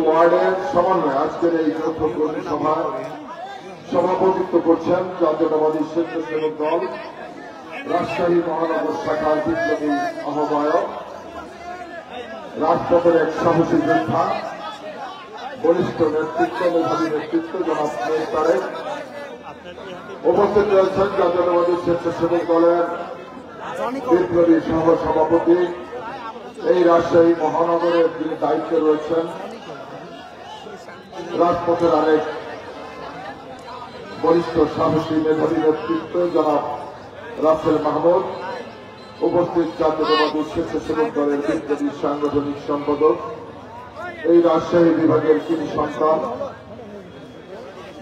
ওয়ার্ডের সমন্বয়ে আজকের এই যৌথ কর্মী সভায় সভাপতিত্ব করছেন জাতীয়তাবাদী স্বেচ্ছাসেবক দল রাজশাহী মহানগর শাখার বিপ্লবী আহ্বায়ক, রাজপথের এক সাহসী যোদ্ধা, বরিষ্ঠ নেতৃত্ব, মেধাবী নেতৃত্ব জনাব তারেক। উপস্থিত রয়েছেন জাতীয়তাবাদী স্বেচ্ছাসেবক দলের বিপ্লবী সহ সভাপতি, এই রাজশাহী মহানগরের যিনি দায়িত্বে রয়েছেন, রাজপথের আরেক বরিষ্ঠ সাহসী মেধাবী নেতৃত্ব জনাব রাসেল মাহমুদ। উপস্থিত জাতীয়তাবাদী স্বেচ্ছাসেবক দলের বিপ্লবী সাংগঠনিক সম্পাদক, এই রাজশাহী বিভাগের তিনি সন্তান,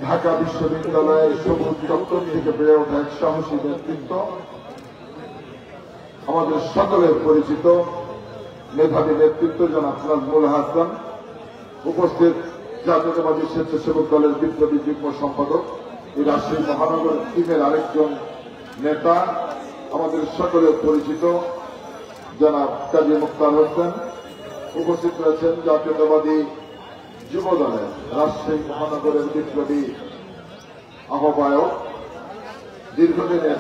ঢাকা বিশ্ববিদ্যালয়ের সবুজ দপ্তর থেকে বেড়ে ওঠা এক সাহসী নেতৃত্ব, আমাদের সকলের পরিচিত মেধাবী নেতৃত্ব জনাব নাজমুল হাসান। উপস্থিত জাতীয়তাবাদী স্বেচ্ছাসেবক দলের বিপ্লবী যুগ্ম সম্পাদক, এই রাজশাহী মহানগর টিমের আরেকজন নেতা, আমাদের সকলের পরিচিত জনাব কাজী মুখতার হোসেন। উপস্থিত রয়েছেন জাতীয়তাবাদী যুব দলের রাজশাহী মহানগরের বিপ্লবী আহ্বায়ক, দীর্ঘদিনের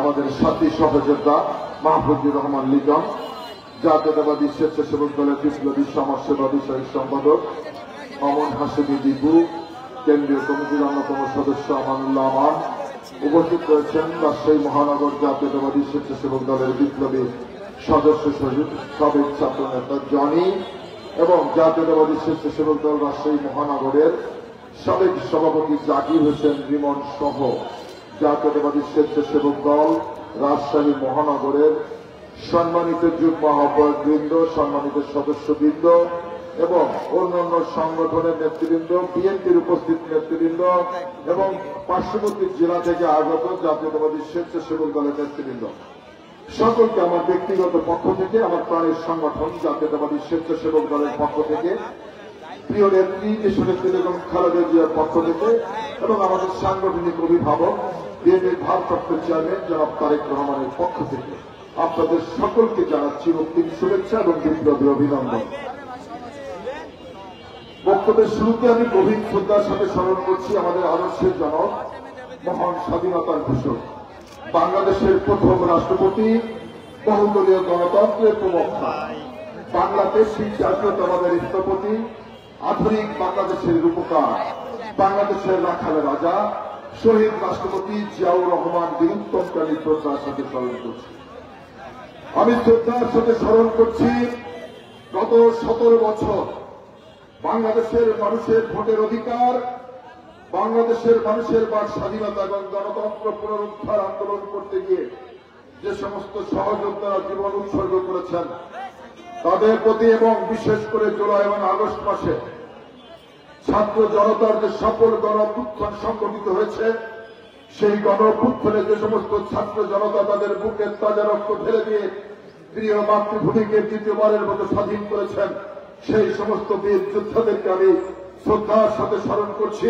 আমাদের সাথী সহযোদ্ধা মাহফুজুর রহমান লিটন, জাতীয়তাবাদী স্বেচ্ছাসেবক দলের বিপ্লবী সমাজসেবা বিষয়ক সম্পাদক মামুন হাসিমি দীপু, কেন্দ্রীয় কমিটির অন্যতম সদস্য আমানুল্লাহ আমান। উপস্থিত রয়েছেন রাজশাহী মহানগর জাতীয়তাবাদী স্বেচ্ছাসেবক দলের বিপ্লবী সদস্য সচিব সাবেক ছাত্র নেতা জনি এবং জাতীয়তাবাদী স্বেচ্ছাসেবক দল রাজশাহী মহানগরের সাবেক সভাপতি জাকির হোসেন রিমন সহ জাতীয়তাবাদী স্বেচ্ছাসেবক দল রাজশাহী মহানগরের সম্মানিত যুগ্ম আহ্বায়ক বৃন্দ, সম্মানিত সদস্যবৃন্দ এবং অন্যান্য সংগঠনের নেতৃবৃন্দ, বিএনপির উপস্থিত নেতৃবৃন্দ এবং পার্শ্ববর্তী জেলা থেকে আগত জাতীয়তাবাদী স্বেচ্ছাসেবক দলের নেতৃবৃন্দ, সকলকে আমার ব্যক্তিগত পক্ষ থেকে, আমার প্রাণের সংগঠন জাতীয়তাবাদী স্বেচ্ছাসেবক দলের পক্ষ থেকে, প্রিয় নেত্রী দেশনেত্রী বেগম খালেদা জিয়ার পক্ষ থেকে এবং আমাদের সাংগঠনিক অভিভাবক বিএনপির ভারপ্রাপ্ত চেয়ারম্যান জনাব তারেক রহমানের পক্ষ থেকে আপনাদের সকলকে জানাচ্ছি রক্তিম শুভেচ্ছা এবং বিপ্লবী অভিনন্দন। বক্তব্যের শুরুতে আমি গভীর শ্রদ্ধার সাথে স্মরণ করছি আমাদের আদর্শের জনক, মহান স্বাধীনতার ঘোষক, বাংলাদেশের প্রথম রাষ্ট্রপতি, বহুদলীয় গণতন্ত্রের প্রবক্তা, বাংলাদেশী জাতীয়তাবাদের স্থপতি, আধুনিক বাংলাদেশের রূপকার, বাংলাদেশের রাখালের রাজা, শহীদ রাষ্ট্রপতি জিয়াউর রহমান বীরুত্তমকে আমি শ্রদ্ধার সাথে স্মরণ করছি। আমি শ্রদ্ধার সাথে স্মরণ করছি গত 17 বছর বাংলাদেশের মানুষের ভোটের অধিকার, বাংলাদেশের মানুষের বাক স্বাধীনতা এবং গণতন্ত্র পুনরুদ্ধার আন্দোলন করতে গিয়ে যে সমস্ত সহযোদ্ধারা জীবন উৎসর্গ করেছেন তাদের প্রতি এবং বিশেষ করে জুলাই এবং আগস্ট মাসে ছাত্র জনতার যে সফল গণ-অভ্যুত্থান সংগঠিত হয়েছে, সেই গণ-অভ্যুত্থানে যে সমস্ত ছাত্র জনতা তাদের বুকের তাজা রক্ত ঢেলে দিয়ে প্রিয় মাতৃভূমিকে দ্বিতীয়বারের মতো স্বাধীন করেছেন, সেই সমস্ত বীর যোদ্ধাদেরকে আমি শ্রদ্ধার সাথে স্মরণ করছি,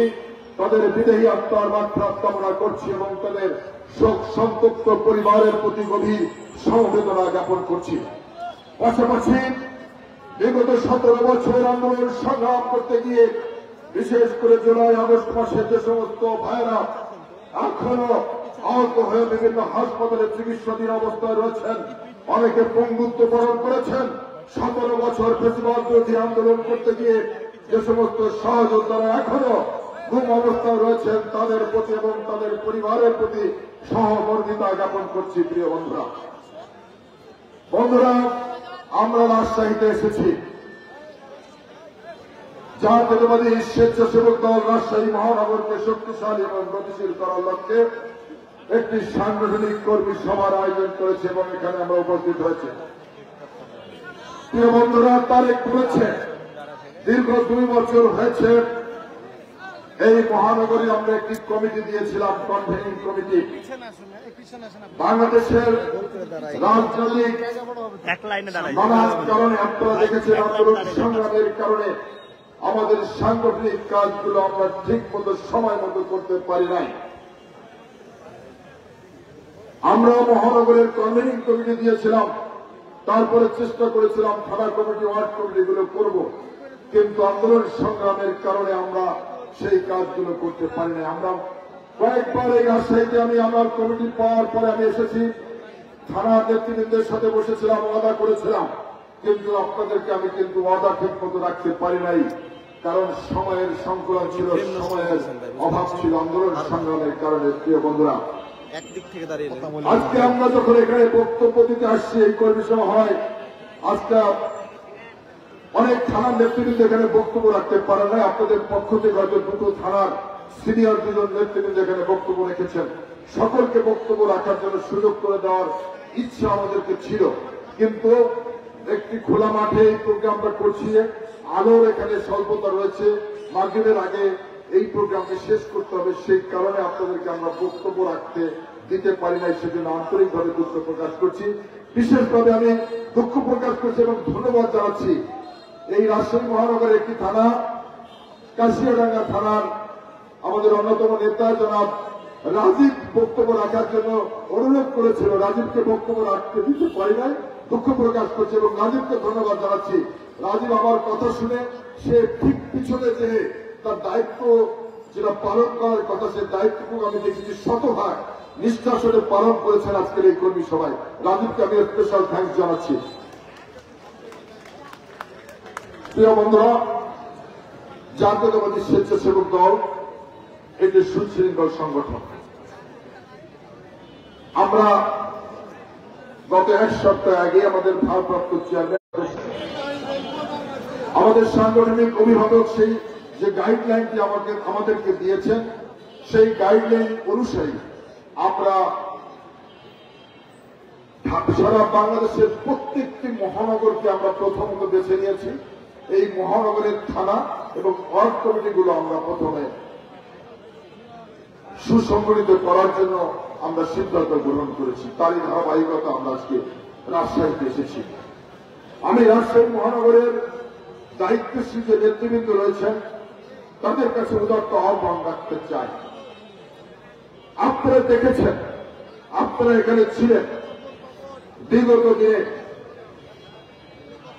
তাদের বিদেহী আত্মার মাত্রা কামনা করছি এবং তাদের শোক সন্তপ্ত পরিবারের প্রতি গভীর সমবেদনা জ্ঞাপন করছি। পাশাপাশি বিগত 17 বছরের আন্দোলন সংগ্রাম করতে গিয়ে বিশেষ করে জুলাই আগস্ট মাসে যে সমস্ত ভাইরা এখনো আহত হয়ে বিভিন্ন হাসপাতালে চিকিৎসাধীন অবস্থায় রয়েছেন, অনেকে পঙ্গুত্ব বরণ করেছেন, 17 বছর ফেসিবাদ বিরোধী আন্দোলন করতে গিয়ে যে সমস্ত সহযোদ্ধারা এখনো ঘুম অবস্থায় রয়েছেন, তাদের প্রতি এবং তাদের পরিবারের প্রতি সহমর্মিতা জ্ঞাপন করছি। প্রিয় বন্ধুরা, আমরা রাজশাহীতে এসেছি জাতীয়তাবাদী স্বেচ্ছাসেবক দল রাজশাহী মহানগরকে শক্তিশালী এবং গতিশীল করার লক্ষ্যে একটি সাংগঠনিক কর্মী সভার আয়োজন করেছে এবং এখানে আমরা উপস্থিত হয়েছি। প্রিয় বন্ধুরা, তারেক বলেছে দীর্ঘ 2 বছর হয়েছে এই মহানগরে আমরা একটি কমিটি দিয়েছিলাম, কনভেনিং কমিটি। বাংলাদেশের রাজনৈতিক নানান কারণে আপনারা দেখেছেন আন্দোলন সংগ্রামের কারণে আমাদের সাংগঠনিক কাজগুলো আমরা ঠিক মতো সময় মতো করতে পারি নাই। আমরা মহানগরের কনভেনিং কমিটি দিয়েছিলাম, তারপরে চেষ্টা করেছিলাম থানা কমিটি, ওয়ার্ড কমিটিগুলো করব, কিন্তু আন্দোলন সংগ্রামের কারণে আমরা সেই কাজগুলো করতে পারি না। আমরা কয়েকবার এই রাজশাহীতে আমি আমার কমিটি পাওয়ার পরে আমি এসেছি, থানার নেতৃবৃন্দের সাথে বসেছিলাম, ওয়াদা করেছিলাম, কিন্তু আপনাদেরকে আমি কিন্তু ওয়াদা ঠিক মতো রাখতে পারি নাই, কারণ সময়ের সংকুলন ছিল, সময়ের অভাব ছিল আন্দোলন সংগ্রামের কারণে। প্রিয় বন্ধুরা, একদিক থেকে দাঁড়িয়ে আজকে আমরা যখন এখানে বক্তব্য দিতে আসছি, এই কর্মী সভা হয়, আজকে অনেক থানার নেতৃবৃন্দ এখানে বক্তব্য রাখতে পারে না। আপনাদের পক্ষ থেকে হয়তো দুটো থানার সিনিয়র দুজন নেতৃবৃন্দ এখানে বক্তব্য রেখেছেন। সকলকে বক্তব্য রাখার জন্য সুযোগ করে দেওয়ার ইচ্ছা আমাদেরকে ছিল, কিন্তু একটি খোলা মাঠে এই প্রোগ্রামটা করছি, আলোর এখানে স্বল্পতা রয়েছে, মাগরিবের আগে এই প্রোগ্রামকে শেষ করতে হবে, সেই কারণে আপনাদেরকে আমরা বক্তব্য রাখতে দিতে পারি নাই, সেজন্য আন্তরিকভাবে দুঃখ প্রকাশ করছি। বিশেষভাবে আমি দুঃখ প্রকাশ করছি এবং ধন্যবাদ জানাচ্ছি এই রাজশাহী মহানগরের একটি থানা, কাশিয়াডাঙ্গা থানার আমাদের অন্যতম নেতা জনাব রাজীব বক্তব্য রাখার জন্য অনুরোধ করেছিল, রাজীবকে বক্তব্য রাখতে দিতে পারি নাই, দুঃখ প্রকাশ করছে এবং রাজীবকে ধন্যবাদ জানাচ্ছি। রাজীব আমার কথা শুনে সে ঠিক পিছনে যে তার দায়িত্ব যেটা পালন করার কথা, সে দায়িত্বটুকু আমি দেখেছি শতভাগ নিষ্ঠার সাথে পালন করেছেন আজকের এই কর্মী সভায়। রাজীবকে আমি স্পেশাল থ্যাঙ্কস জানাচ্ছি। প্রিয় বন্ধুরা, জাতীয়তাবাদী স্বেচ্ছাসেবক দল একটি সুশৃঙ্খল সংগঠন। আমরা গত এক সপ্তাহ আগে আমাদের ভারপ্রাপ্ত চেয়ারম্যান, আমাদের সাংগঠনিক অভিভাবক সেই যে গাইডলাইনটি আমাদেরকে দিয়েছেন, সেই গাইডলাইন অনুসারী আমরা সারা বাংলাদেশের প্রত্যেকটি মহানগরকে আমরা প্রথমত বেছে নিয়েছি। এই মহানগরের থানা এবং ওয়ার্ড কমিটিগুলো আমরা প্রথমে সুসংগঠিত করার জন্য আমরা সিদ্ধান্ত গ্রহণ করেছি। তারই ধারাবাহিকতা আমরা আজকে রাজশাহীতে এসেছি। আমি রাজশাহী মহানগরের দায়িত্বশীল যে নেতৃবৃন্দ রয়েছেন তাদের কাছে উদাত্ত আহ্বান রাখতে চাই। আপনারা দেখেছেন, আপনারা এখানে ছিলেন, বিগত দিনে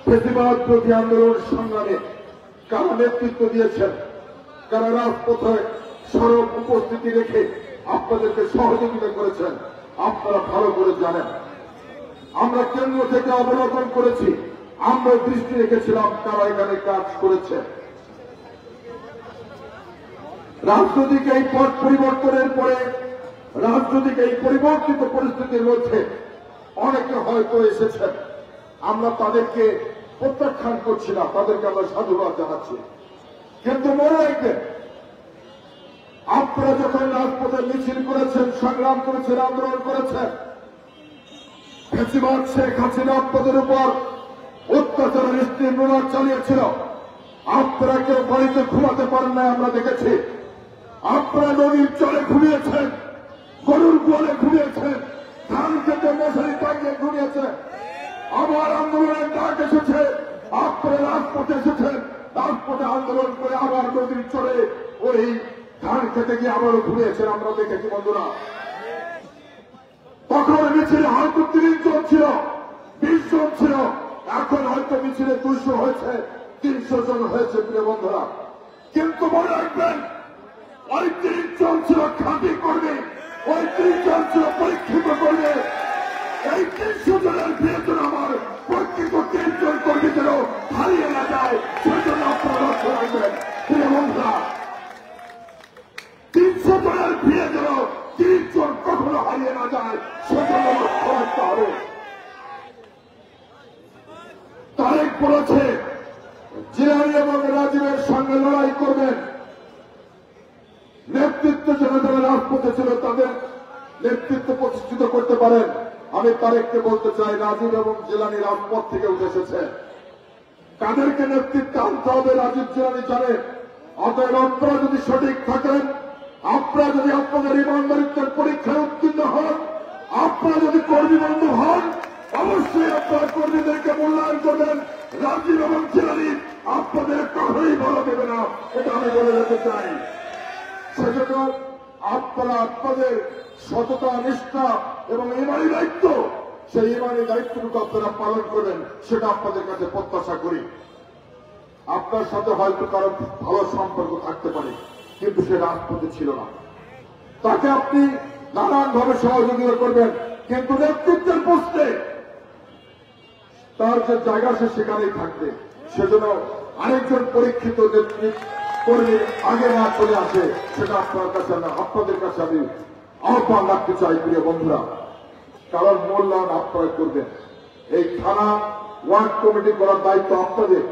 ফ্যাসিবাদ বিরোধী আন্দোলন সংগ্রামে কারা নেতৃত্ব দিয়েছেন, কারা রাজপথে সরব উপস্থিতি রেখে আপনাদেরকে সহযোগিতা করেছেন, আপনারা ভালো করে জানেন। আমরা কেন্দ্র থেকে অবলোকন করেছি, আমরা দৃষ্টি রেখেছিলাম কারা এখানে কাজ করেছে। রাজনৈতিক এই পথ পরিবর্তনের পরে, রাজনৈতিক এই পরিবর্তিত পরিস্থিতির মধ্যে অনেকে হয়তো এসেছেন, আমরা তাদেরকে প্রত্যাখ্যান করছি না, তাদেরকে আমরা সাধুবাদ জানাচ্ছি। কিন্তু মনে রাখবেন, আপনারা যখন রাজপথে মিছিল করেছেন, সংগ্রাম করেছেন, আন্দোলন করেছেন, ফ্যাসিবাদ শেখ হাসিনা আপনাদের উপর অত্যাচারের স্তীর্ণতা চালিয়েছিল। আপনারা কেউ বাড়িতে ঘুমাতে পারেন না, আমরা দেখেছি। আপনারা নদীর চরে ঘুমিয়েছেন, গরুর গোয়ালে ঘুমিয়েছেন, ধান খেতে মশারি টাঙিয়ে ঘুমিয়েছেন। আবার আন্দোলনের ডাক এসেছে, আপনারা রাজপথে এসেছেন, রাজপথে আন্দোলন করে আবার নদীর চরে ওই ধান খেতে গিয়ে আবারও ঘুমিয়েছেন, আমরা দেখেছি বন্ধুরা। তখন মিছিলে হয়তো 30 জন ছিল, 20 জন ছিল, এখন হয়তো মিছিলে 200 হয়েছে, 300 জন হয়েছে। প্রিয় বন্ধুরা, কিন্তু মনে রাখবেন, ওই 30 জন ছিল খাঁটি কর্মী, ওই 30 জন ছিল পরীক্ষিত কর্মী। এই 300 জনের বিয়েজন আমার প্রকৃত 30 জন কর্মী যেন হারিয়ে না যায়, সেজন্য আপনারা লক্ষ্য রাখবেন। প্রিয় বন্ধুরা, 300 জনের বিয়ে যেন 30 জন কখনো হারিয়ে না যায়, সেজন্য লক্ষ্য রাখতে হবে। তারেক বলেছে জিলানী এবং রাজীবের সঙ্গে লড়াই করবেন। নেতৃত্ব যেন যারা রাজপথে ছিল তাদের নেতৃত্ব প্রতিষ্ঠিত করতে পারেন। আমি তারেককে বলতে চাই, রাজীব এবং জিলানী রাজপথ থেকে উঠে এসেছে, তাদেরকে নেতৃত্বে আনতে হবে। রাজীব জিলানী জানেন। অতএব আপনারা যদি সঠিক থাকেন, আপনারা যদি আপনাদের ইমানদারিত্বের পরীক্ষায় উত্তীর্ণ হন, আপনারা যদি কর্মী বন্ধু হন, অবশ্যই আপনারা কর্মীদেরকে মূল্যায়ন করবেন। রাজীব এবং জিলানী আপনাদের কখনোই ভালো দেবে না, এটা আমি বলে যেতে চাই। সেজন্য আপনারা আপনাদের সততা, নিষ্ঠা এবং ইমানি দায়িত্ব, সেই ইমানি দায়িত্বটুকু আপনারা পালন করবেন, সেটা আপনাদের কাছে প্রত্যাশা করি। আপনার সাথে হয়তো কারো ভালো সম্পর্ক থাকতে পারে, কিন্তু সে রাজপথে ছিল না। তাকে আপনি নানানভাবে সহযোগিতা করবেন, কিন্তু নেতৃত্বের পোস্টে তার যে জায়গা সে সেখানেই থাকবে। সেজন্য আরেকজন পরীক্ষিত নেতৃত্ব কর্মী আগে না চলে আসে, সেটা আপনার কাছে না, আপনাদের কাছে আমি আহ্বান রাখতে চাই প্রিয় বন্ধুরা। কারণ মূল্যায়ন আপনারা করবেন। এই থানা ওয়ার্ড কমিটি করার দায়িত্ব আপনাদের।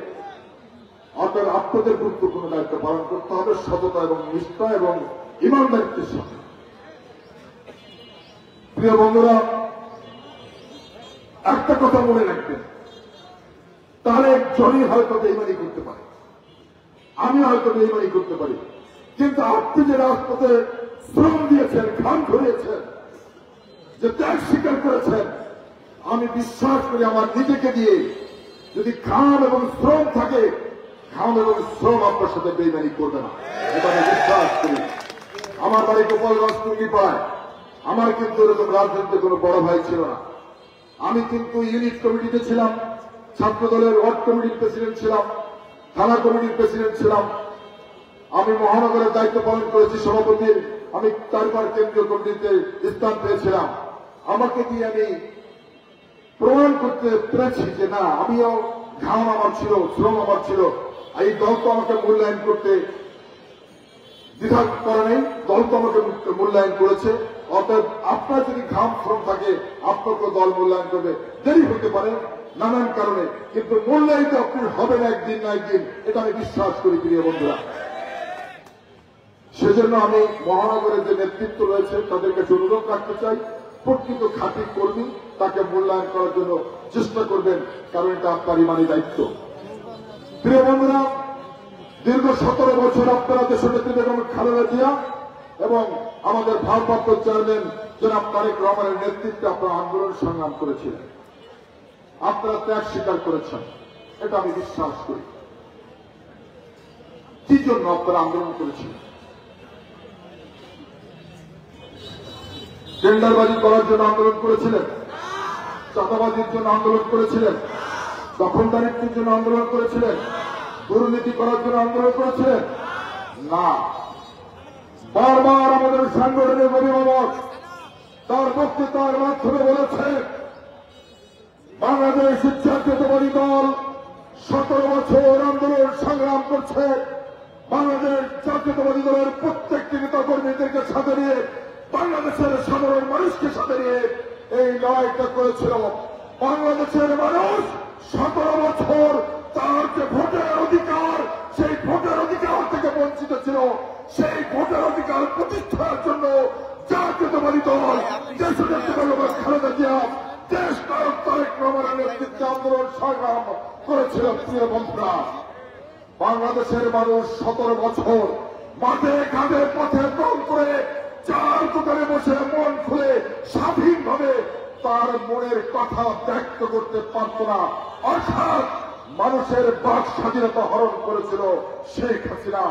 অতএব আপনাদের গুরুত্বপূর্ণ দায়িত্ব পালন করতে হবে সততা এবং নিষ্ঠা এবং ইমানদারিত্বের সাথে। প্রিয় বন্ধুরা, একটা কথা মনে রাখবেন, তাহলে একজনই হয়তো বেইমানি করতে পারে, আমি হয়তো বেইমানি করতে পারি, কিন্তু আপনি যে রাজপথে শ্রম দিয়েছেন, ঘাম ঝরিয়েছেন, যে ত্যাগ স্বীকার করেছেন, আমি বিশ্বাস করি আমার নিজেকে দিয়ে যদি ঘাম এবং শ্রম থাকে, ঘাম এবং শ্রম আপনার সাথে বেইমানি করবে না, এটা আমি বিশ্বাস করি। আমার বাড়ি গোপালগঞ্জ টুঙ্গি পায়। আমার কিন্তু এরকম রাজনীতিতে কোনো বড় ভাই ছিল না। আমি কিন্তু ইউনিট কমিটিতে ছিলাম, ছাত্র দলের ওয়ার্ড কমিটির প্রেসিডেন্ট ছিলাম, থানা কমিটির প্রেসিডেন্ট ছিলাম। আমি মহানগরের দায়িত্ব পালন করেছি সভাপতির। আমি 4বার কেন্দ্রীয় কমিটিতে স্থান পেয়েছিলাম। আমাকে দিয়ে আমি প্রমাণ করতে পেরেছি যে না, আমিও ঘাম আমার ছিল, শ্রম আমার ছিল। এই দল তো আমাকে মূল্যায়ন করতে দ্বিধা করে নেই, দল তো আমাকে মূল্যায়ন করেছে। অর্থাৎ আপনার যদি ঘাম শ্রম থাকে, আপনাকে দল মূল্যায়ন করবে। দেরি হতে পারে নানান কারণে, কিন্তু মূল্যায়িত আপনি হবেন একদিন না একদিন, এটা আমি বিশ্বাস করি প্রিয় বন্ধুরা। সেজন্য আমি মহানগরের যে নেতৃত্ব রয়েছে তাদের কাছে অনুরোধ রাখতে চাই, প্রকৃত খাঁটি কর্মী তাকে মূল্যায়ন করার জন্য চেষ্টা করবেন, কারণ এটা আপনার ইমানি দায়িত্ব। প্রিয় বন্ধুরা, দীর্ঘ 17 বছর আপনারা দেশনেত্রী বেগম খালেদা জিয়া এবং আমাদের ভারপ্রাপ্ত চেয়ারম্যান জনাব তারেক রহমানের নেতৃত্বে আপনারা আন্দোলন সংগ্রাম করেছিলেন, আপনারা ত্যাগ স্বীকার করেছেন, এটা আমি বিশ্বাস করি। কি জন্য আপনারা আন্দোলন করেছিলেন? টেন্ডারবাজি করার জন্য আন্দোলন করেছিলেন? চাঁদাবাজির জন্য আন্দোলন করেছিলেন? দখলদারিত্বের জন্য আন্দোলন করেছিলেন? দুর্নীতি করার জন্য আন্দোলন করেছিলেন? না। বারবার আমাদের সাংগঠনিক অভিভাবক তার বক্তৃতার মাধ্যমে বলেছে, বাংলাদেশ জাতীয়তাবাদী দল 17 বছর আন্দোলন সংগ্রাম করছে। বাংলাদেশ জাতীয়তাবাদী দলের প্রত্যেকটি নেতা কর্মীদেরকে সাথে নিয়ে, বাংলাদেশের সাধারণ মানুষকে সাথে নিয়ে এই লড়াইটা করেছিল। বাংলাদেশের মানুষ 17 বছর তার যে ভোটের অধিকার, সেই ভোটের অধিকার থেকে বঞ্চিত ছিল। সেই ভোটের অধিকার প্রতিষ্ঠার জন্য জাতীয়তাবাদী দল দেশনেত্রী বেগম খালেদা জিয়া, দেশ নায়ক তারেক রহমানের নেতৃত্বে আন্দোলন সংগ্রাম করেছিল। প্রিয় বন্ধুরা, বাংলাদেশের মানুষ 17 বছর মাঠে ঘাটে পথে দল করে চার দোকানে বসে মন খুলে স্বাধীনভাবে তার মনের কথা ব্যক্ত করতে পারত না। অর্থাৎ মানুষের বাক স্বাধীনতা হরণ করেছিল শেখ হাসিনা।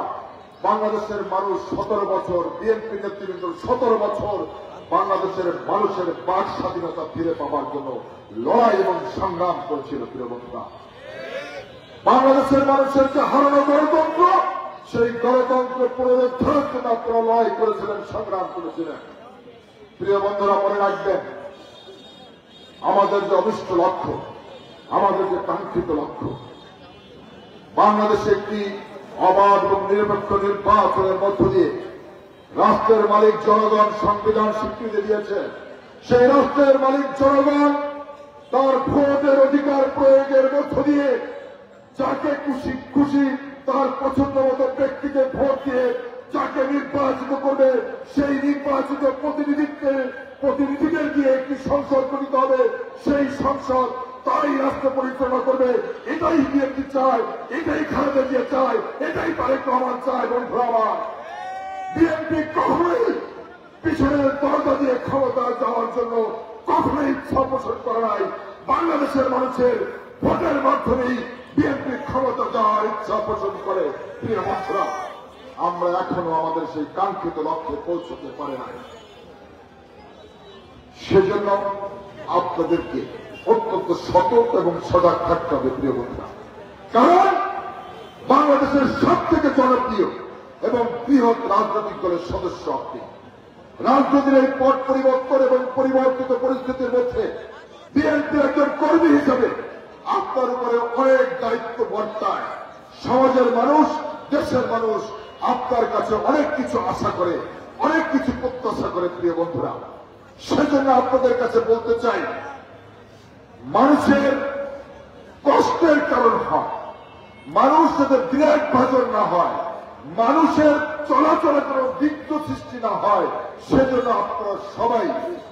বাংলাদেশের মানুষ 17 বছর, বিএনপি নেতৃবৃন্দ 17 বছর বাংলাদেশের মানুষের বাক স্বাধীনতা ফিরে পাওয়ার জন্য লড়াই এবং সংগ্রাম করেছিল। প্রিয় বন্ধুরা, বাংলাদেশের মানুষের যে হারানো গণতন্ত্র, সেই গণতন্ত্র পুনরুদ্ধারের জন্য আপনারা লড়াই করেছিলেন, সংগ্রাম করেছিলেন। প্রিয় বন্ধুরা, মনে রাখবেন, আমাদের যে অভিষ্ট লক্ষ্য, আমাদের যে কাঙ্ক্ষিত লক্ষ্য, বাংলাদেশে একটি অবাধ এবং নিরপেক্ষ নির্বাচনের মধ্য দিয়ে রাষ্ট্রের মালিক জনগণ সংবিধান স্বীকৃতি দিয়েছে। সেই রাষ্ট্রের মালিক জনগণ তার ভোটের অধিকার প্রয়োগের মধ্য দিয়ে যাকে খুশি তার পছন্দ মতো ব্যক্তিকে ভোট দিয়ে যাকে নির্বাচিত করবে, সেই নির্বাচিত প্রতিনিধিদের দিয়ে একটি সংসদ গঠিত হবে। সেই সংসদ তাই রাষ্ট্র পরিচালনা করবে। এটাই বিএনপি চায়, এটাই খালেদা জিয়া চায়, এটাই তারেক রহমান চায়। বন্ধুরা আমার, বিএনপি কখনোই পিছনের দরজা দিয়ে ক্ষমতায় যাওয়ার জন্য কখনোই ইচ্ছা পোষণ করে নাই। বাংলাদেশের মানুষের ভোটের মাধ্যমেই বিএনপি ক্ষমতা যাওয়ার ইচ্ছা পোষণ করে। প্রিয় বন্ধুরা, আমরা এখনো আমাদের সেই কাঙ্ক্ষিত লক্ষ্যে পৌঁছতে পারি নাই। সেজন্য আপনাদেরকে অত্যন্ত সতর্ক এবং সজাগ থাকতে হবে প্রিয় বন্ধুরা। কারণ বাংলাদেশের সব থেকে জনপ্রিয় এবং বৃহৎ রাজনৈতিক দলের সদস্য আপনি। রাজনীতির এই পট পরিবর্তন এবং পরিবর্তিত পরিস্থিতির মধ্যে বিএনপির একজন কর্মী হিসেবে আপনার উপরে অনেক দায়িত্ব বর্তায়। সমাজের মানুষ, দেশের মানুষ আপনার কাছে অনেক কিছু আশা করে, অনেক কিছু প্রত্যাশা করে প্রিয় বন্ধুরা। সেজন্য আপনাদের কাছে বলতে চাই, মানুষের কষ্টের কারণ হয়, মানুষ যাতে বিরাট ভাজন না হয়, মানুষের চলাচলে কোনো বিঘ্ন সৃষ্টি না হয়, সেজন্য আপনারা সবাই,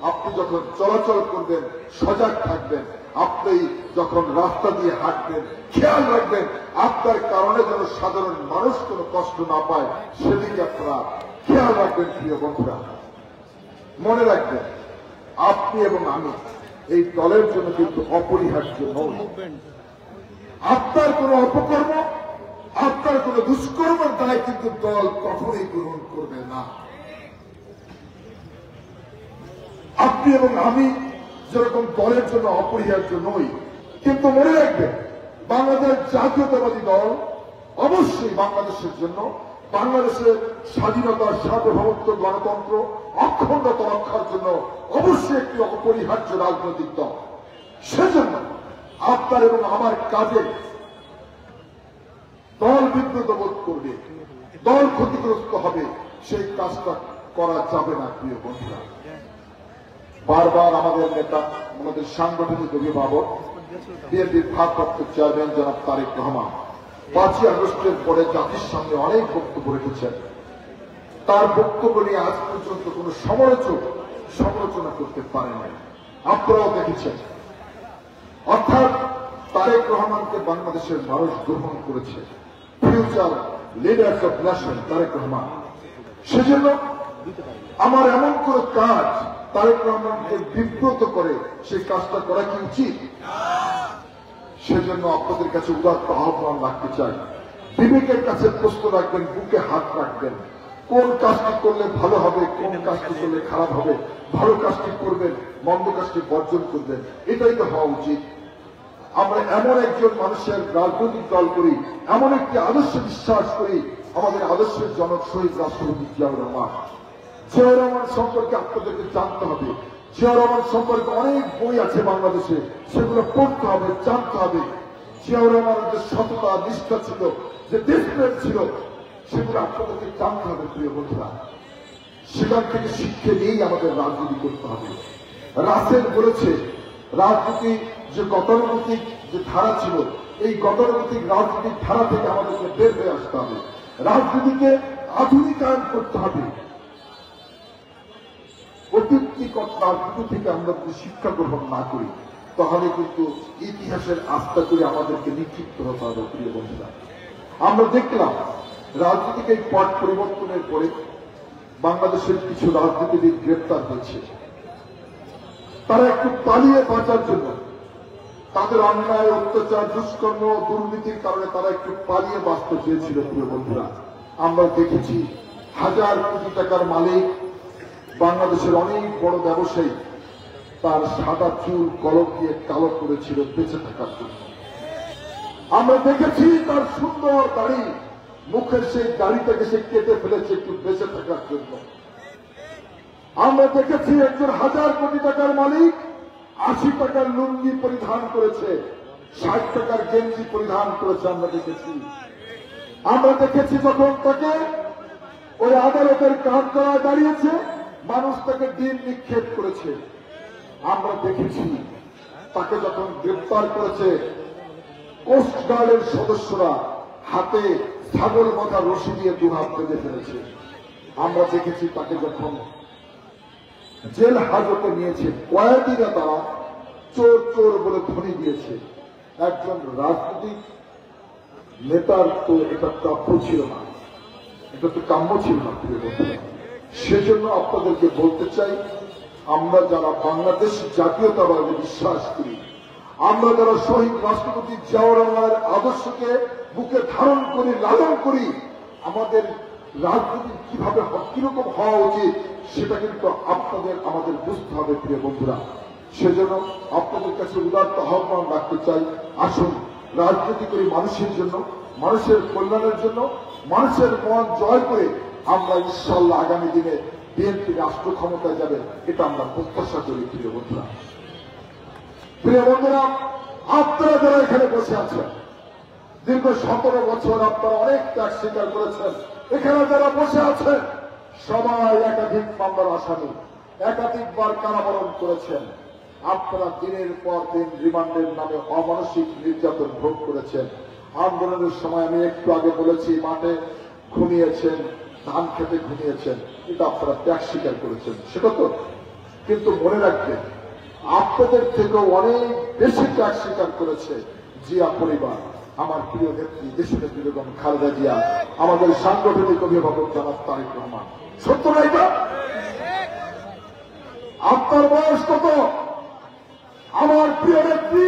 আপনি যখন চলাচল করবেন সজাগ থাকবেন, আপনি যখন রাস্তা দিয়ে হাঁটবেন খেয়াল রাখবেন আপনার কারণে যেন সাধারণ মানুষ কোনো কষ্ট না পায়, সেদিকে আপনারা খেয়াল রাখবেন। প্রিয় বন্ধুরা, মনে রাখবেন আপনি এবং আমি এই দলের জন্য কিন্তু অপরিহার্য নয়। আপনার কোন অপকর্ম, আপনার কোন দুষ্কর্মের দায় কিন্তু দল কখনোই গ্রহণ করবে না। আপনি এবং আমি যেরকম দলের জন্য অপরিহার্য নই, কিন্তু মনে রাখবেন বাংলাদেশ জাতীয়তাবাদী দল অবশ্যই বাংলাদেশের জন্য, বাংলাদেশের স্বাধীনতা, সার্বভৌমত্ব, গণতন্ত্র, অখণ্ডতা রক্ষার জন্য অবশ্যই একটি অপরিহার্য রাজনৈতিক দল। সেজন্য আপনার এবং আমার কাজে দল বিব্রত বোধ করবে, দল ক্ষতিগ্রস্ত হবে, সেই কাজটা করা যাবে না। প্রিয় বন্ধুরা, বারবার আমাদের নেতা, আমাদের সাংগঠনিক অভিভাবক, বিএনপির ভারপ্রাপ্ত চেয়ারম্যান জনাব তারেক রহমান 5ই আগস্টের পরে জাতির সামনে অনেক বক্তব্য রেখেছেন। তার বক্তব্য নিয়ে আজ পর্যন্ত কোন সমালোচনা করতে পারে নাই, আপনারাও দেখেছেন। অর্থাৎ তারেক রহমানকে বাংলাদেশের মানুষ গ্রহণ করেছে, future leaders of nation Tarique Rahman. সেজন্য আমার এমন কোন কাজ তারেক রহমানকে বিব্রত করে সেই কাজটা করা কি উচিত? সেজন্য আপনাদের কাছে উদাত্ত আহ্বান রাখতে চাই, বিবেকের কাছে প্রশ্ন রাখবেন, বুকে হাত রাখবেন। কোন কাজটি করলে ভালো হবে, কোন কাজটি করলে খারাপ হবে, ভালো কাজটি করবেন, মন্দ কাজটি বর্জন করবেন, এটাই তো হওয়া উচিত। আমরা এমন একজন মানুষের রাজনৈতিক দল করি, এমন একটি আদর্শে বিশ্বাস করি, আমাদের আদর্শের জনক শহীদ রাষ্ট্রপতি জিয়াউর রহমান। জিয়াউর রহমান সম্পর্কে আপনাদেরকে জানতে হবে। জিয়াউর রহমান সম্পর্কে অনেক বই আছে বাংলাদেশে, সেগুলো পড়তে হবে, জানতে হবে। জিয়াউর রহমানের যে সততা, নিষ্ঠা ছিল, যে দেশপ্রেম ছিল, সেগুলো আপনাদেরকে জানতে হবে। প্রিয় বন্ধুরা, সেখান থেকে শিক্ষা নিয়েই আমাদের রাজনীতি করতে হবে। রাসেল বলেছে, রাজনীতি যে গতানুগতিক যে ধারা ছিল, এই গতানুগতিক রাজনীতিক ধারা থেকে আমাদেরকে বের হয়ে আসতে হবে, রাজনীতিকে আধুনিকায়ন করতে হবে। অতীতিকত রাজনীতি থেকে আমরা যদি শিক্ষা গ্রহণ না করি, তাহলে কিন্তু ইতিহাসের আস্থা করে আমাদেরকে নিক্ষিপ্ত হতে হবে। প্রিয় বন্ধুরা, আমরা দেখলাম রাজনীতিক এই পট পরিবর্তনের পরে বাংলাদেশের কিছু রাজনীতিবিদ গ্রেপ্তার হয়েছে। তারা একটু পালিয়ে বাঁচার জন্য, তাদের অন্যায়, অত্যাচার, দুষ্কর্ম, দুর্নীতির কারণে তারা একটু পালিয়ে বাঁচতে চেয়েছিল। প্রিয় বন্ধুরা, আমরা দেখেছি হাজার কোটি টাকার মালিক, বাংলাদেশের অনেক বড় ব্যবসায়ী তার সাদা চুল কলম দিয়ে কালো করেছিল বেঁচে থাকার জন্য। আমরা দেখেছি তার সুন্দর দাড়ি, মুখের সেই দাড়িটাকে সে কেটে ফেলেছে একটু বেঁচে থাকার জন্য। আমরা দেখেছি একজন হাজার কোটি টাকার মালিক 80 টাকার লুঙ্গি পরিধান করেছে, 60 টাকার গেঞ্জি পরিধান করেছে। আমরা দেখেছি যখন তাকে ওই আদালতের কাঠগড়ায় দাঁড়িয়েছে, মানুষ তাকে ডিম নিক্ষেপ করেছে। আমরা দেখেছি তাকে যখন গ্রেপ্তার করেছে, কোস্টগার্ডের সদস্যরা হাতে ছাগল বাঁধা রশি দিয়ে দুহাত বেঁধে ফেলেছে। আমরা দেখেছি তাকে যখন জেল হাজতে নিয়েছে, কয়েদিরা তারা চোর চোর বলে ধ্বনি দিয়েছে। একজন রাজনৈতিক নেতার তো এটা প্রাপ্য ছিল না, এটা তো কাম্য ছিল না। প্রিয় বন্ধুরা, সেজন্য আপনাদেরকে বলতে চাই, আমরা যারা বাংলাদেশ জাতীয়তাবাদে বিশ্বাস করি, আমরা যারা শহীদ রাষ্ট্রপতি জিয়াউর রহমানের আদর্শকে বুকে ধারণ করি, লালন করি, আমাদের রাজনীতি কিভাবে কিরকম হওয়া উচিত সেটা কিন্তু আপনাদের আমাদের বুঝতে হবে। প্রিয় বন্ধুরা, সেজন্য আপনাদের কাছে উদাত্ত আহ্বান রাখতে চাই, আসুন রাজনীতি করি মানুষের জন্য, মানুষের কল্যাণের জন্য, মানুষের মন জয় করে আমরা ইনশাআল্লাহ আগামী দিনে বিএনপি রাষ্ট্র ক্ষমতায় যাবে, এটা আমরা প্রত্যাশা করি। প্রিয় বন্ধুরা, আপনারা যারা এখানে বসে আছেন, দীর্ঘ 17 বছর আপনারা অনেক ত্যাগ স্বীকার করেছেন। এখানে যারা বসে আছেন সবাই একাধিক মামলার আসামি, একাধিকবার কারাবরণ করেছেন। আপনারা দিনের পর দিন রিমান্ডের নামে অমানসিক নির্যাতন ভোগ করেছেন। আন্দোলনের সময় আমি একটু আগে বলেছি, মাঠে ঘুমিয়েছেন, ধান খেতে ঘুমিয়েছেন, এটা আপনারা ত্যাগ স্বীকার করেছেন, সেটা তো। কিন্তু মনে রাখবেন, আপনাদের থেকেও অনেক বেশি ত্যাগ স্বীকার করেছে জিয়া পরিবার, আমার প্রিয় নেত্রী দেশনেত্রী বেগম খালেদা জিয়া, আমাদের সাংগঠনিক অভিভাবক জনাব তারেক রহমান। সত্য না এটা? আপনার বয়স কত? আমার প্রিয় নেত্রী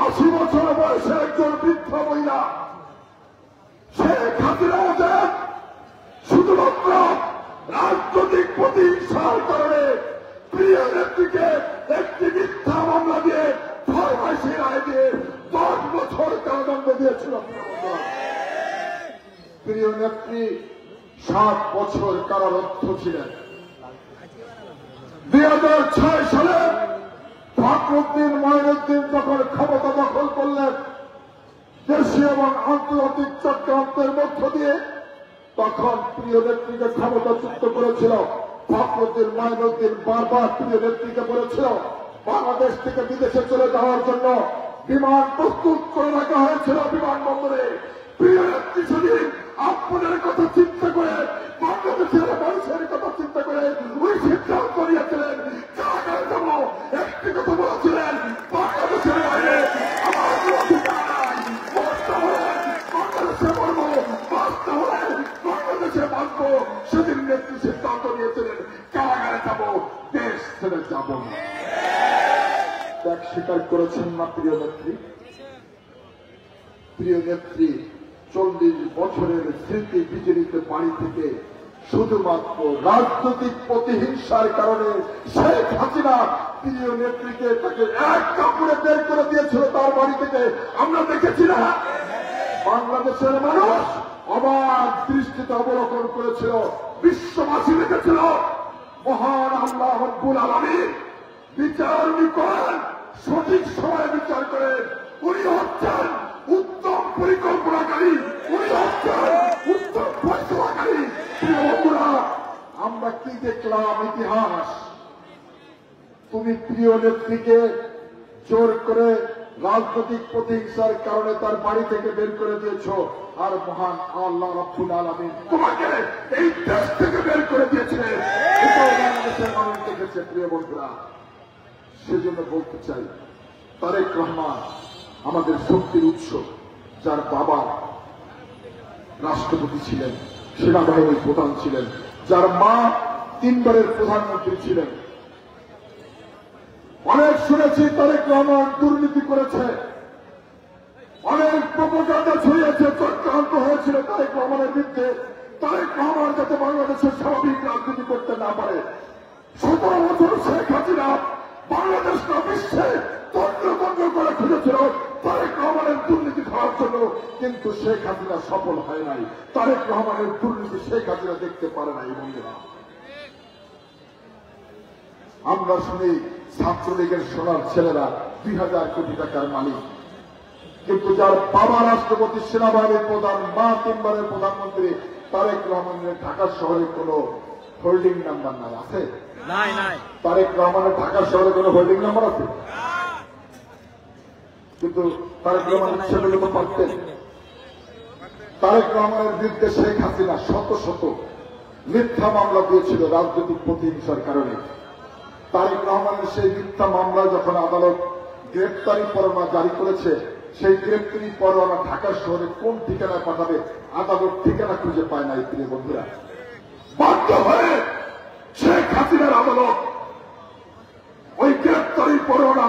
80 বছর বয়সের একজন বৃদ্ধ মহিলা। শেখ হাসিনা শুধুমাত্র রাজনৈতিক প্রতিহিংসার কারণে প্রিয় নেত্রীকে একটি মিথ্যা মামলা দিয়ে 6 মাসের রায় দিয়ে 10 বছর কারাদণ্ড দিয়েছিল। প্রিয় নেত্রী 7 বছর কারারুদ্ধ ছিলেন। 2006 সালে ফখরুদ্দিন মঈনুদ্দিন যখন ক্ষমতা দখল করলেন দেশীয় এবং আন্তর্জাতিক চক্রান্তের মধ্য দিয়ে, তখন প্রিয় নেত্রীকে ক্ষমতাচ্যুত করেছিল। ফখরুদ্দিন মঈনুদ্দিন বারবার প্রিয় নেত্রীকে বলেছিল বাংলাদেশ থেকে বিদেশে চলে যাওয়ার জন্য বিমান প্রস্তুত করে রাখা হয়েছিল বিমানবন্দরে। প্রিয় নেত্রী সেদিন আপনাদের কথা চিন্তা করে, বাংলাদেশের মানুষের কথা চিন্তা করে ওই সিদ্ধান্ত নিয়েছিলেন কারাগারে যাব। একটি কথা বলেছিলেন, বাংলাদেশের বাইরে আমার অধিকার নাই, বাংলাদেশে মরবো, বাঁচতে হলে বাংলাদেশে বাঁচবো। সেদিন নেত্রী সিদ্ধান্ত নিয়েছিলেন কারাগারে যাব, দেশ ছেড়ে যাব না। ত্যাগ স্বীকার করেছেন না প্রিয় নেত্রী? প্রিয় নেত্রী 40 বছরের স্মৃতি বিজড়িত বাড়ি থেকে শুধুমাত্র রাজনৈতিক প্রতিহিংসার কারণে শেখ হাসিনা প্রিয় নেত্রীকে তাকে এক কাপড়ে বের করে দিয়েছিল তার বাড়ি থেকে। আমরা দেখেছি না? বাংলাদেশের মানুষ অবাক দৃষ্টিতে অবলোকন করেছিল, বিশ্ববাসী দেখেছিল। মহান আল্লাহ রব্বুল আলামিন বিচার করেন, সঠিক সময়ে বিচার করেন। উনি হচ্ছেন উত্তম পরিকল্পনাকারী, উনি হচ্ছেন উত্তম ফয়সালাকারী। প্রিয় বন্ধুরা, আমরা কি দেখলাম ইতিহাস? তুমি প্রিয় নেত্রীকে জোর করে রাজনৈতিক প্রতিহিংসার কারণে তার বাড়ি থেকে বের করে দিয়েছ, আর মহান আল্লাহ রব্বুল আলামিন তোমাকে এই দেশ থেকে বের করে দিয়েছিলেন। এটাও বাংলাদেশের মানুষ দেখেছে। প্রিয় বন্ধুরা, সেজন্য বলতে চাই, তারেক রহমান আমাদের শক্তির উৎস, যার বাবা রাষ্ট্রপতি ছিলেন, সেনাবাহিনীর প্রধান ছিলেন, যার মা 3 বারের প্রধানমন্ত্রী ছিলেন। অনেক শুনেছি তারেক রহমান দুর্নীতি করেছে, অনেক প্রোপাগান্ডা ছড়িয়েছে, চক্রান্ত হয়েছিল তারেক রহমানের বিরুদ্ধে। তারেক রহমান যাতে বাংলাদেশের স্বাভাবিক রাজনীতি করতে না পারে। 17 বছর শেখ হাসিনা বাংলাদেশটা বিশ্বে তন্ত্র করে খুঁজেছিল তারেক রহমানের দুর্নীতি খাওয়ার জন্য, কিন্তু শেখ হাসিনা সফল হয় নাই। তারেক রহমানের দুর্নীতি শেখ হাসিনা দেখতে পারে নাই। বন্ধুরা, আমরা শুনি ছাত্রলীগের সোনার ছেলেরা 2000 কোটি টাকার মালিক, কিন্তু যার বাবা রাষ্ট্রপতি, সেনাবাহিনীর প্রধান, মা 3 বারের প্রধানমন্ত্রী, তারেক রহমানের ঢাকা শহরে কোন হোল্ডিং নাম্বার নাই। আছে? তারেক রহমানের ঢাকা শহরে কোন হোল্ডিং নাম্বার আছে? কিন্তু তারেক রহমানের ছেলেগুলো তো পারতেন। তারেক রহমানের বিরুদ্ধে শেখ হাসিনা শত শত মিথ্যা মামলা দিয়েছিল রাজনৈতিক প্রতিহিংসার কারণে। তারেক রহমানের সেই মিথ্যা মামলায় যখন আদালত গ্রেপ্তারি পরোয়ানা জারি করেছে, সেই গ্রেপ্তারি পরোয়ানা ঢাকা শহরে কোন ঠিকানায় পাঠাবে আদালত ঠিকানা খুঁজে পায় নাই। প্রিয় বন্ধুরা, বাধ্য হয়ে শেখ হাসিনার আদালত ওই গ্রেপ্তারি পরোয়ানা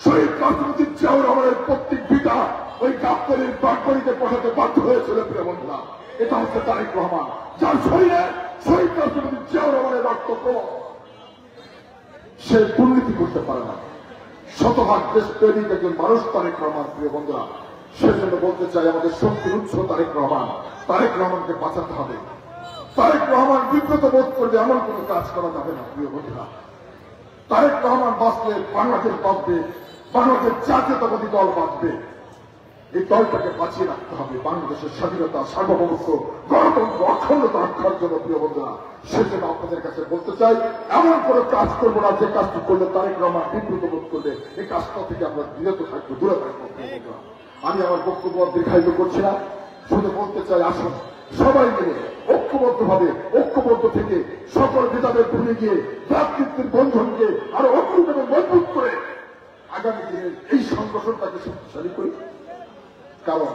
শহীদ রাষ্ট্রপতি জিয়াউর রহমানের প্রত্যেক ভিটা ওই গ্রেপ্তারির বাড়িতে পাঠাতে বাধ্য হয়েছিল। প্রিয় বন্ধুরা, এটা হচ্ছে তারেক রহমান, যার শরীরে শহীদ রাষ্ট্রপতি জিয়াউর রহমানের রক্ত প্রবাহ। সে দুর্নীতি করতে পারে না। শতভাগ দেশপ্রেমিক একজন মানুষ তারেক রহমান। প্রিয় বন্ধুরা, সেজন্য বলতে চাই আমাদের শক্তির উৎস তারেক রহমান। তারেক রহমানকে বাঁচাতে হবে। তারেক রহমান বিব্রত বোধ করলে এমন কোন কাজ করা যাবে না প্রিয় বন্ধুরা। তারেক রহমান বাঁচলে বাংলাদেশ বাঁচবে, বাংলাদেশ জাতীয়তাবাদী দল বাঁচবে। এই দলটাকে বাঁচিয়ে রাখতে হবে বাংলাদেশের স্বাধীনতা, সার্বভৌমত্ব, গণতন্ত্র, অখণ্ডতা রক্ষার জন্য প্রিয় বন্ধুরা। সেজন্য আপনাদের কাছে বলতে চাই, এমন কোনো কাজ করবো না যে কাজটি করলে তারেক রহমান বিব্রত বোধ করলে এই কাজটা থেকে আমরা বিরত থাকবো, দূরে থাকবো। আমি আমার বক্তব্য দীর্ঘায়িত করছি না, শুধু বলতে চাই আসুন সবাই মিলে ঐক্যবদ্ধভাবে, ঐক্যবদ্ধ থেকে সকল ভেদাভেদ ভুলে গিয়ে ভ্রাতৃত্বের বন্ধনকে আরো অগ্রুত এবং মজবুত করে আগামী দিনের এই সংগঠনটাকে শক্তিশালী করি। কারণ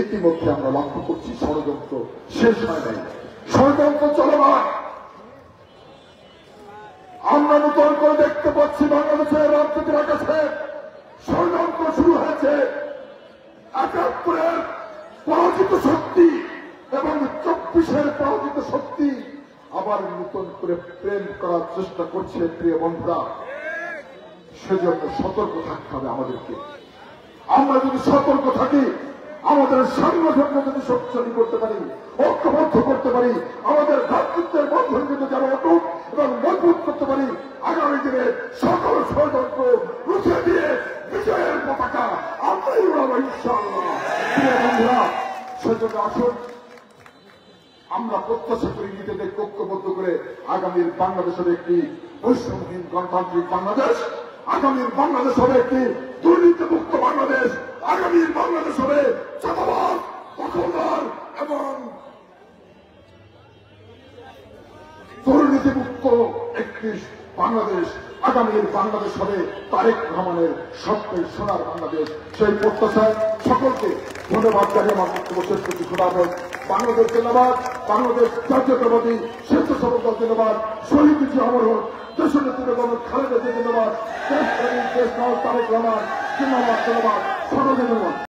ইতিমধ্যে আমরা লক্ষ্য করছি ষড়যন্ত্র শেষ হয় নাই, ষড়যন্ত্র চলমান। আমরা নতুন করে দেখতে পাচ্ছি বাংলাদেশের রাজনীতির আকাশে ষড়যন্ত্র শুরু হয়েছে। ৭১-এর পরাজিত শক্তি এবং ২৪-এর পরাজিত শক্তি আবার নতুন করে প্রেম করার চেষ্টা করছে প্রিয় বন্ধুরা। সেজন্য সতর্ক থাকতে হবে আমাদেরকে। আমরা যদি সতর্ক থাকি, আমাদের সংগঠনকে যদি শক্তিশালী করতে পারি, ঐক্যবদ্ধ করতে পারি, আমাদের ভ্রাতৃত্বের বন্ধনকে যদি আমরা অটুট এবং মজবুত করতে পারি, আগামী দিনে সকল ষড়যন্ত্র রুখে দিয়ে বিজয়ের পতাকা আমরাই উড়াবো ইনশাআল্লাহ। প্রিয় বন্ধুরা, সেজন্য আসুন আমরা প্রত্যাশা করি নিজেদের ঐক্যবদ্ধ করে আগামীর বাংলাদেশের একটি বৈষম্যহীন গণতান্ত্রিক বাংলাদেশ, আগামীর বাংলাদেশ হবে একটি দুর্নীতিমুক্ত বাংলাদেশ, আগামীর বাংলাদেশ হবে চাঁদাবাজ, দখলদার এবং দুর্নীতিমুক্ত একটি বাংলাদেশ। আগামীর বাংলাদেশ হবে তারেক রহমানের স্বপ্নের সোনার বাংলাদেশ। সেই প্রত্যাশায় সকলকে ধন্যবাদ জানিয়ে আমার বক্তব্য শেষ করছি। খোদাহাফেজ। বাংলাদেশ জিন্দাবাদ, বাংলাদেশ জাতীয়তাবাদী স্বেচ্ছাসেবক দল জিন্দাবাদ, শহীদ জিয়া অমর হোক, দেশনেত্রী বেগম খালেদা জিয়া জিন্দাবাদ, দেশ প্রেমিক দেশ নায়ক তারেক রহমান জিন্দাবাদ, ধন্যবাদ, সকলকে ধন্যবাদ।